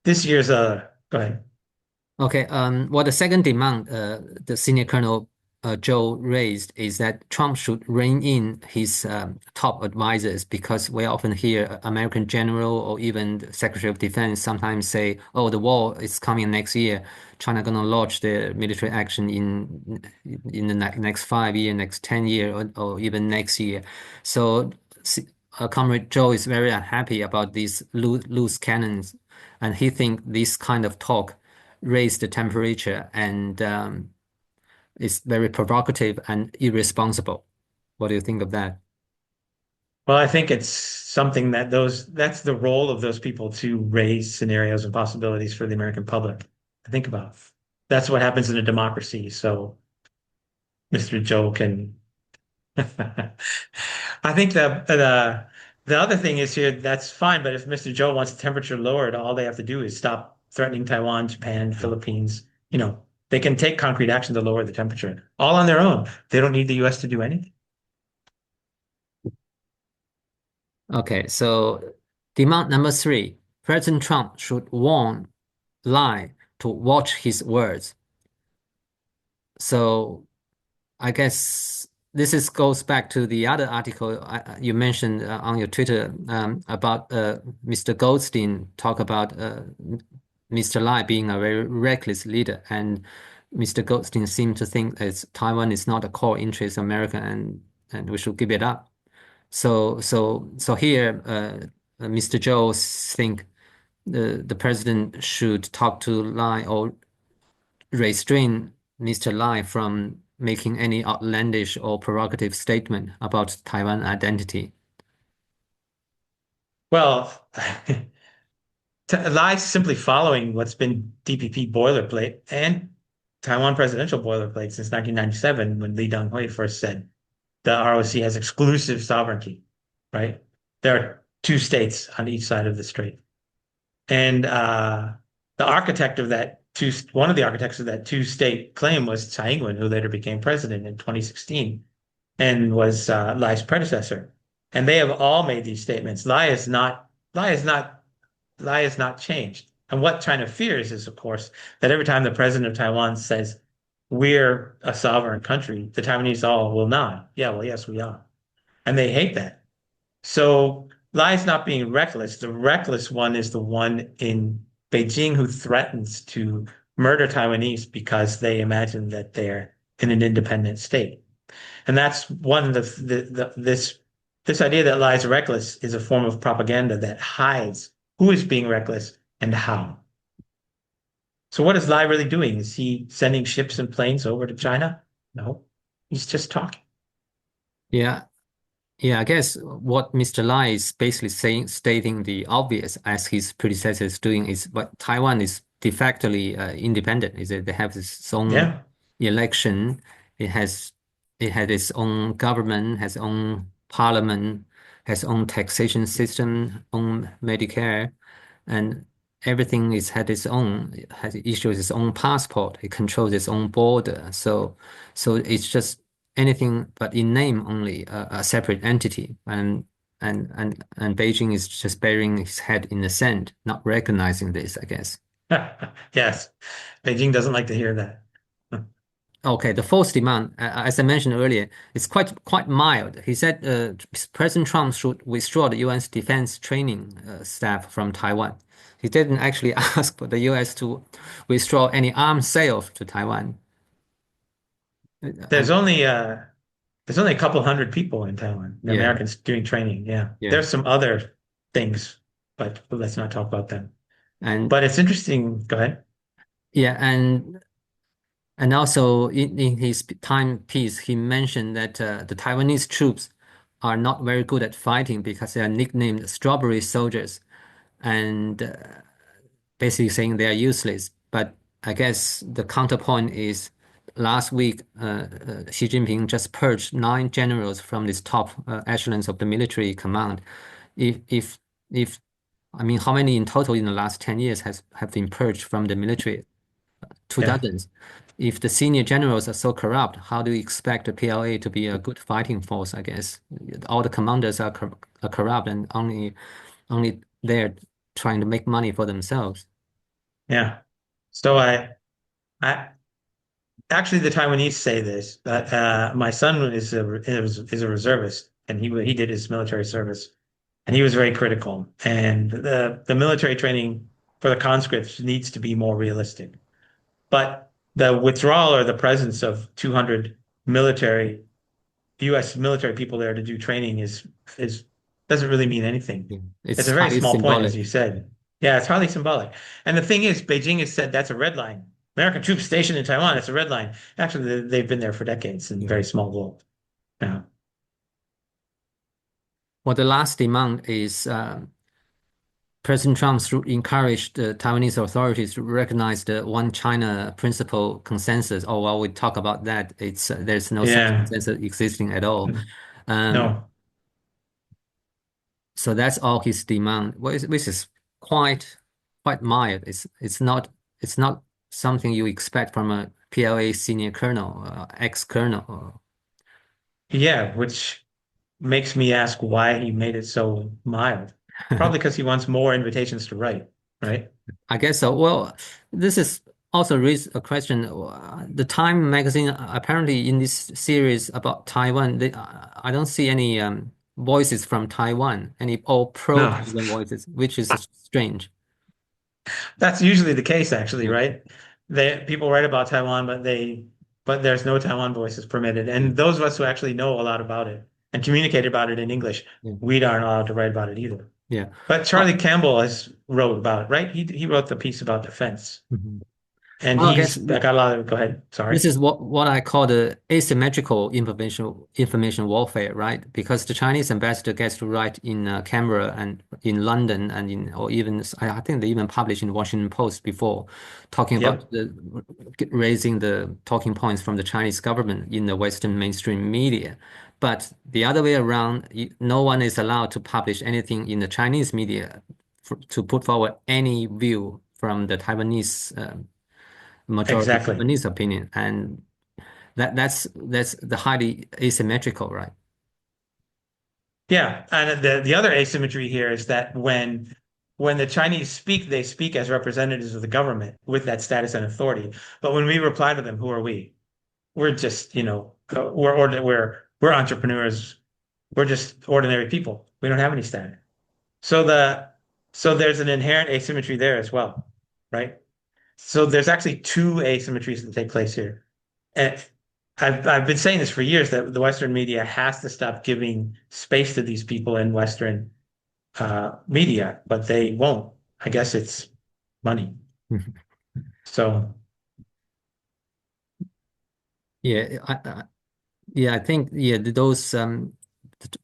This year's go ahead. Okay. Well, the second demand the senior colonel Joe raised is that Trump should rein in his top advisors, because we often hear American general or even the Secretary of Defense sometimes say, "Oh, the war is coming next year. China gonna launch the military action in the next 5 year, next 10 year, or even next year." So, Comrade Joe is very unhappy about these loose cannons, and he think this kind of talk raise the temperature, and it's very provocative and irresponsible. What do you think of that? Well, I think it's something that's the role of those people to raise scenarios and possibilities for the American public to think about. That's what happens in a democracy. So Mr. Joe can I think that the other thing is here, that's fine, but if Mr. Joe wants the temperature lowered, all they have to do is stop threatening Taiwan, Japan, Philippines. They can take concrete action to lower the temperature all on their own. They don't need the US to do anything. Okay, so demand number three, President Trump should warn Lai to watch his words. So I guess goes back to the other article you mentioned on your Twitter about Mr. Goldstein talk about Mr. Lai being a very reckless leader, and Mr. Goldstein seemed to think that Taiwan is not a core interest of America, and we should give it up. So here, Mr. Joe think the president should talk to Lai or restrain Mr. Lai from making any outlandish or provocative statement about Taiwan identity. Well, Lai simply following what's been DPP boilerplate and Taiwan presidential boilerplate since 1997 when Lee Teng-hui first said the ROC has exclusive sovereignty, right? There are two states on each side of the strait. And one of the architects of that two-state claim was Tsai Ing-wen, who later became president in 2016 and was Lai's predecessor. And they have all made these statements. Lai is not changed. And what China fears is, of course, that every time the president of Taiwan says, we're a sovereign country, the Taiwanese all will nod. Yeah, well, yes, we are. And they hate that. So Lai's not being reckless. The reckless one is the one in Beijing who threatens to murder Taiwanese because they imagine that they're in an independent state. And that's one of this idea that Lai's reckless is a form of propaganda that hides who is being reckless and how. So what is Lai really doing? Is he sending ships and planes over to China? No, he's just talking. Yeah, yeah, I guess what Mr. Lai is basically stating the obvious, as his predecessors doing, is what Taiwan is de facto independent. Is that they have its own election, it had its own government, has own parliament, has own taxation system, own Medicare, and everything is had its own, has issued its own passport. It controls its own border. So it's just anything but in name only a separate entity, and Beijing is just burying its head in the sand, not recognizing this, I guess. Yes, Beijing doesn't like to hear that. Okay, the fourth demand, as I mentioned earlier, is quite mild. He said President Trump should withdraw the U.S. defense training staff from Taiwan. He didn't actually ask for the U.S. to withdraw any arms sales to Taiwan. There's only a couple hundred people in Taiwan, the Yeah, Americans doing training. Yeah. yeah, There's some other things, but let's not talk about them. and But it's interesting. Go ahead. yeah, and also in his timepiece, he mentioned that the Taiwanese troops are not very good at fighting because they are nicknamed strawberry soldiers, and basically saying they are useless. But I guess the counterpoint is last week, Xi Jinping just purged 9 generals from this top echelons of the military command. If I mean, how many in total in the last 10 years have been purged from the military? Two Yeah. dozens. If the senior generals are so corrupt, how do you expect the PLA to be a good fighting force? I guess all the commanders are corrupt and only there trying to make money for themselves. Yeah. So I actually the Taiwanese say this, but my son is a reservist, and he did his military service, and he was very critical. And the military training for the conscripts needs to be more realistic. But the withdrawal or the presence of 200 U.S. military people there to do training is doesn't really mean anything. Yeah. It's It's a very highly small point, as symbolic. you said. Yeah, it's highly symbolic. And the thing is, Beijing has said that's a red line. American troops stationed in Taiwan, it's a red line. Actually, they've been there for decades in Yeah. very small role. Yeah. Well, the last demand is President Trump should encourage the Taiwanese authorities to recognize the One China principle consensus. Oh, while we talk about that, it's there's no such Yeah. consensus existing at all. Um, No. So that's all his demand, which is quite mild. It's not something you expect from a PLA senior colonel, ex-colonel. Yeah, which makes me ask why he made it so mild. Probably because he wants more invitations to write, right? I guess so. Well, this is also raise a question. The Time magazine apparently in this series about Taiwan, I don't see any voices from Taiwan, any all No, pro-Taiwan voices, which is strange. that's usually the case, actually, Yeah, right? People write about Taiwan, but there's no Taiwan voices permitted. yeah, And those of us who actually know a lot about it and communicate about it in English, yeah. we aren't allowed to write about it either. Yeah. But Charlie Well, Campbell has wrote about it, right? He wrote the piece about defense, mhm. and Well, I guess he's I got a lot of. Go ahead. Sorry. this is what I call the asymmetrical information warfare, right? Because the Chinese ambassador gets to write in Canberra and in London and in or even I think they even published in the Washington Post before, talking about Yep. raising the talking points from the Chinese government in the Western mainstream media. But the other way around, no one is allowed to publish anything in the Chinese media to put forward any view from the Taiwanese majority Exactly. Taiwanese opinion, and that's the highly asymmetrical, right? Yeah, and the other asymmetry here is that when the Chinese speak, they speak as representatives of the government with that status and authority. But when we reply to them, who are we? We're just, we're entrepreneurs. We're just ordinary people. We don't have any status. So so there's an inherent asymmetry there as well, right? So there's actually two asymmetries that take place here. And I've been saying this for years that the Western media has to stop giving space to these people in Western media, but they won't. I guess it's money. So Yeah, yeah, I think yeah those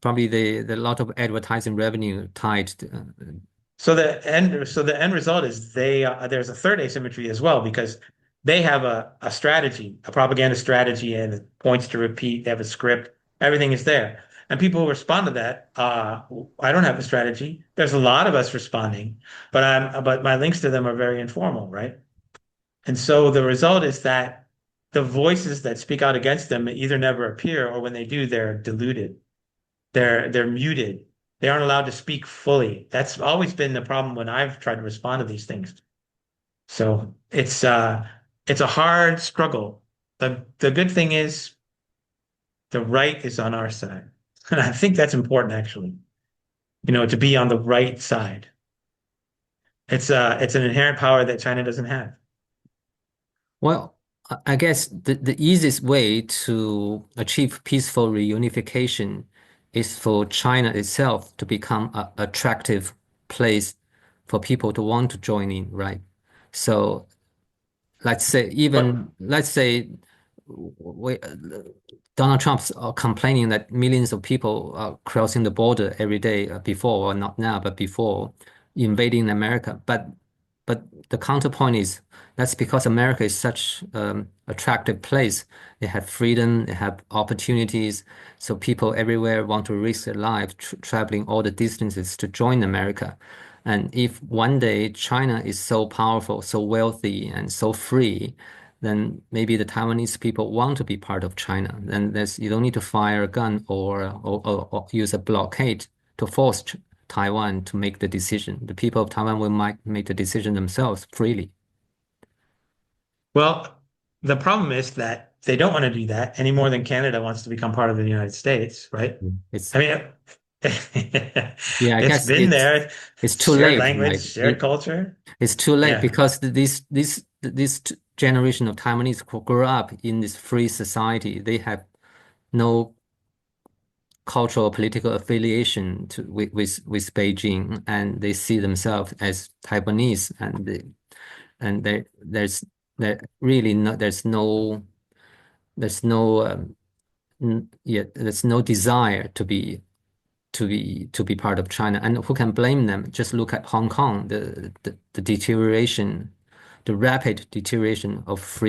probably the lot of advertising revenue tied to, so the end result is there's a third asymmetry as well because they have a strategy, a propaganda strategy, and it points to repeat. They have a script. Everything is there. And people who respond to that, I don't have a strategy. There's a lot of us responding, but my links to them are very informal, right? And so the result is that the voices that speak out against them either never appear or when they do, they're diluted. They're muted. They aren't allowed to speak fully. That's always been the problem when I've tried to respond to these things. So it's a hard struggle. The good thing is the right is on our side. And I think that's important actually, to be on the right side. It's an inherent power that China doesn't have. well, I guess the easiest way to achieve peaceful reunification is for China itself to become an attractive place for people to want to join in, right? So But let's say we, Donald Trump's complaining that millions of people are crossing the border every day before, or not now, but before invading America. But the counterpoint is that's because America is such attractive place. They have freedom, they have opportunities, so people everywhere want to risk their life traveling all the distances to join America. And if one day China is so powerful, so wealthy, and so free, then maybe the Taiwanese people want to be part of China. Then you don't need to fire a gun or use a blockade to force Taiwan to make the decision. The people of Taiwan will might make the decision themselves freely. well, the problem is that they don't want to do that any more than Canada wants to become part of the United States, right? It's I mean, yeah, I it's guess been there, it's too shared late, language, right? shared culture. It's too late Yeah. because this generation of Taiwanese who grew up in this free society, they have no cultural or political affiliation with Beijing, and they see themselves as Taiwanese, and there really no there's no yeah there's no desire to be part of China, and who can blame them? Just look at Hong Kong, the deterioration, the rapid deterioration of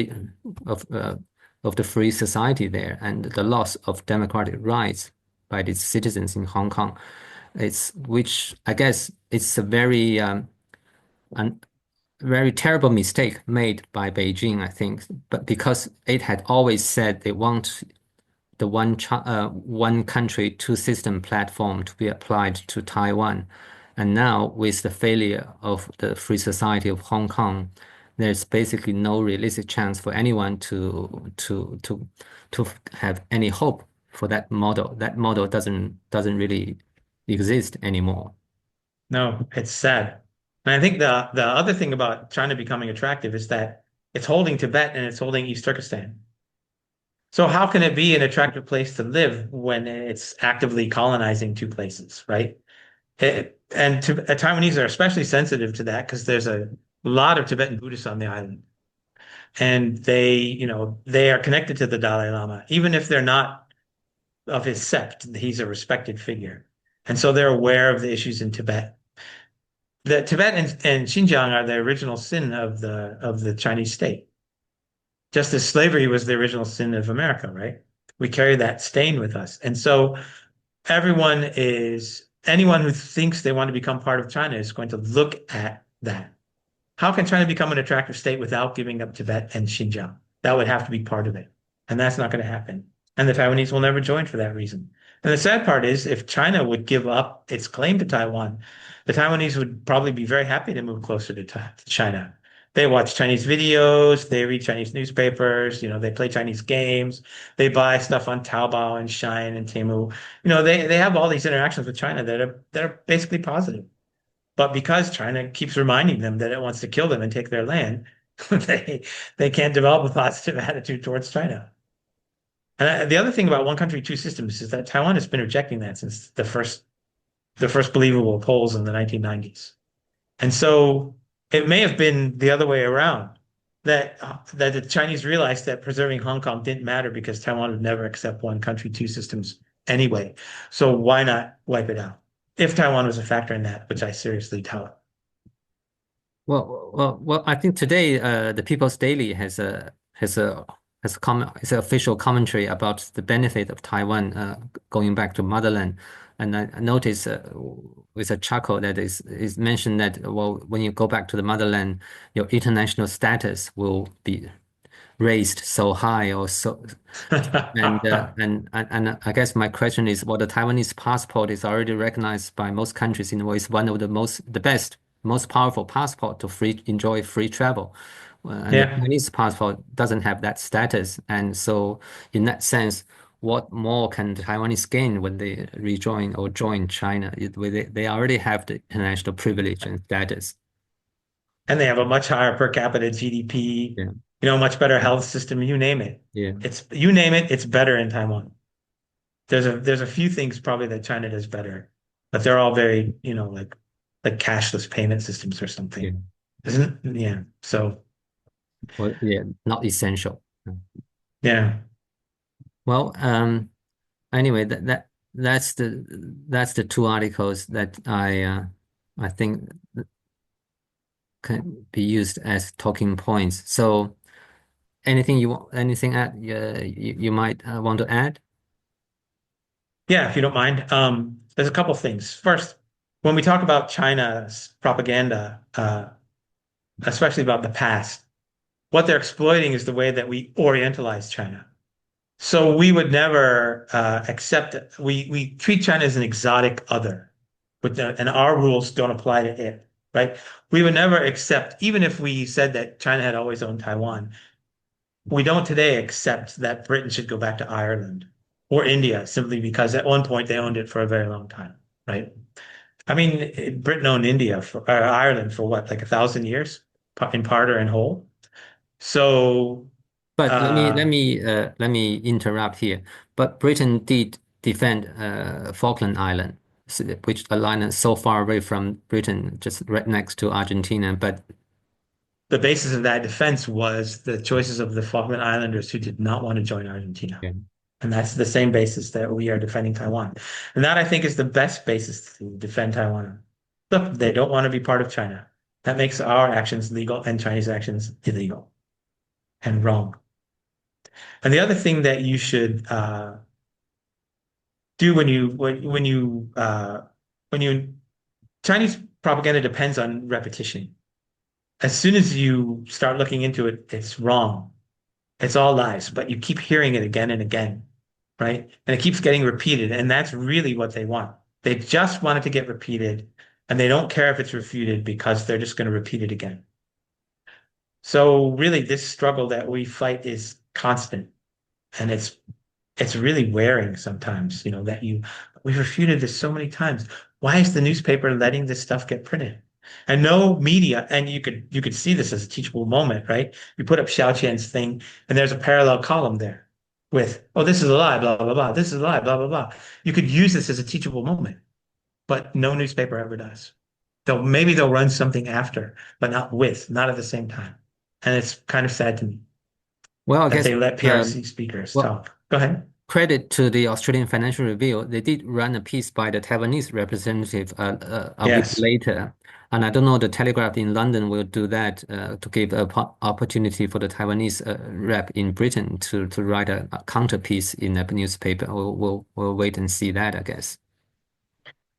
uh, of the free society there, and the loss of democratic rights by its citizens in Hong Kong. It's which I guess it's a very an very terrible mistake made by Beijing, I think, but because it had always said they want the one country, two system platform to be applied to Taiwan. And now, with the failure of the Free Society of Hong Kong, there's basically no realistic chance for anyone to have any hope for that model. That model doesn't really exist anymore. No, it's sad. And I think the other thing about China becoming attractive is that it's holding Tibet and it's holding East Turkestan. So how can it be an attractive place to live when it's actively colonizing two places, right? Taiwanese are especially sensitive to that because there's a lot of Tibetan Buddhists on the island, and they are connected to the Dalai Lama, even if they're not of his sect. He's a respected figure, and so they're aware of the issues in Tibet. The Tibet and Xinjiang are the original sin of the Chinese state, just as slavery was the original sin of America, right? We carry that stain with us, and so anyone who thinks they want to become part of China is going to look at that. How can China become an attractive state without giving up Tibet and Xinjiang? That would have to be part of it. And that's not going to happen. And the Taiwanese will never join for that reason. And the sad part is, if China would give up its claim to Taiwan, the Taiwanese would probably be very happy to move closer to China. They watch Chinese videos, they read Chinese newspapers, they play Chinese games, they buy stuff on Taobao and Shein and Temu. They have all these interactions with China that are basically positive. But because China keeps reminding them that it wants to kill them and take their land, they can't develop a positive attitude towards China. And the other thing about one country, two systems is that Taiwan has been rejecting that since the first believable polls in the 1990s. And so it may have been the other way around, that the Chinese realized that preserving Hong Kong didn't matter because Taiwan would never accept one country, two systems anyway. So why not wipe it out? If Taiwan was a factor in that, which I seriously doubt. Well. I think today the People's Daily has an official commentary about the benefit of Taiwan going back to motherland, and I notice with a chuckle that is mentioned that well, when you go back to the motherland, your international status will be raised so high or so. And I guess my question is, well, the Taiwanese passport is already recognized by most countries in the way it's one of the best, most powerful passport to enjoy free travel. And the Yeah. Chinese passport doesn't have that status. And so in that sense, what more can the Taiwanese gain when they rejoin or join China? They already have the international privilege and status. And they have a much higher per capita GDP, Yeah. much better health system, you name it. Yeah. You name it, it's better in Taiwan. There's a few things probably that China does better, but they're all very, like cashless payment systems or Yeah. something. Isn't yeah. So Well, yeah, not essential. yeah. Well, anyway, that's the two articles that I think can be used as talking points. So, anything you might want to add? Yeah, if you don't mind. There's a couple things. First, when we talk about China's propaganda, especially about the past, what they're exploiting is the way that we orientalize China. So we would never accept it. We treat China as an exotic other, and our rules don't apply to it, right? We would never accept, even if we said that China had always owned Taiwan, we don't today accept that Britain should go back to Ireland or India simply because at one point they owned it for a very long time, right? I mean, Britain owned Ireland for what, like 1,000 years, in part or in whole. So, But uh, let me interrupt here. But Britain did defend Falkland Island, which a island so far away from Britain, just right next to Argentina. But the basis of that defense was the choices of the Falkland Islanders who did not want to join Argentina. yeah, And that's the same basis that we are defending Taiwan. And that I think is the best basis to defend Taiwan. Look, they don't want to be part of China. That makes our actions legal and Chinese actions illegal and wrong. And the other thing that you should do when you when you Chinese propaganda depends on repetition. As soon as you start looking into it, it's wrong. It's all lies, but you keep hearing it again and again, right? And it keeps getting repeated. And that's really what they want. They just want it to get repeated, and they don't care if it's refuted because they're just going to repeat it again. So really, this struggle that we fight is constant, and it's really wearing sometimes, that we've refuted this so many times. Why is the newspaper letting this stuff get printed? And no media, and you could see this as a teachable moment, right? You put up Xiao Qian's thing, and there's a parallel column there with, oh, this is a lie, blah, blah, blah. This is a lie, blah, blah, blah. You could use this as a teachable moment, but no newspaper ever does. Maybe they'll run something after, but not at the same time. And it's kind of sad to me Well, I that guess they let PRC speakers well, talk. Go ahead. credit to the Australian Financial Review. They did run a piece by the Taiwanese representative a week Yes. later. And I don't know, the Telegraph in London will do that to give an opportunity for the Taiwanese rep in Britain to write a counter piece in a newspaper. We'll wait and see that, I guess.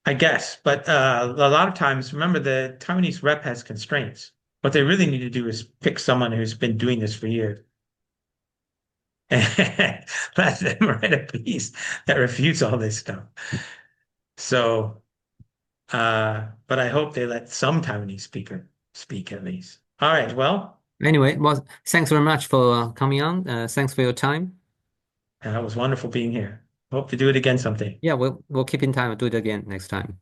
I guess, but a lot of times, remember the Taiwanese rep has constraints. What they really need to do is pick someone who's been doing this for years and let them write a piece that refutes all this stuff. So, but I hope they let some Taiwanese speaker speak at least. All right, well, Anyway, well, thanks very much for coming on. Thanks for your time. it was wonderful being here. Hope to do it again someday. Yeah, we'll keep in time. We'll do it again next time.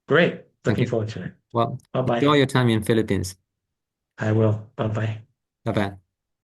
Great. Thank Looking you. forward to it. Well, enjoy Bye-bye. your time in Philippines. I will. Bye-bye. Bye bye.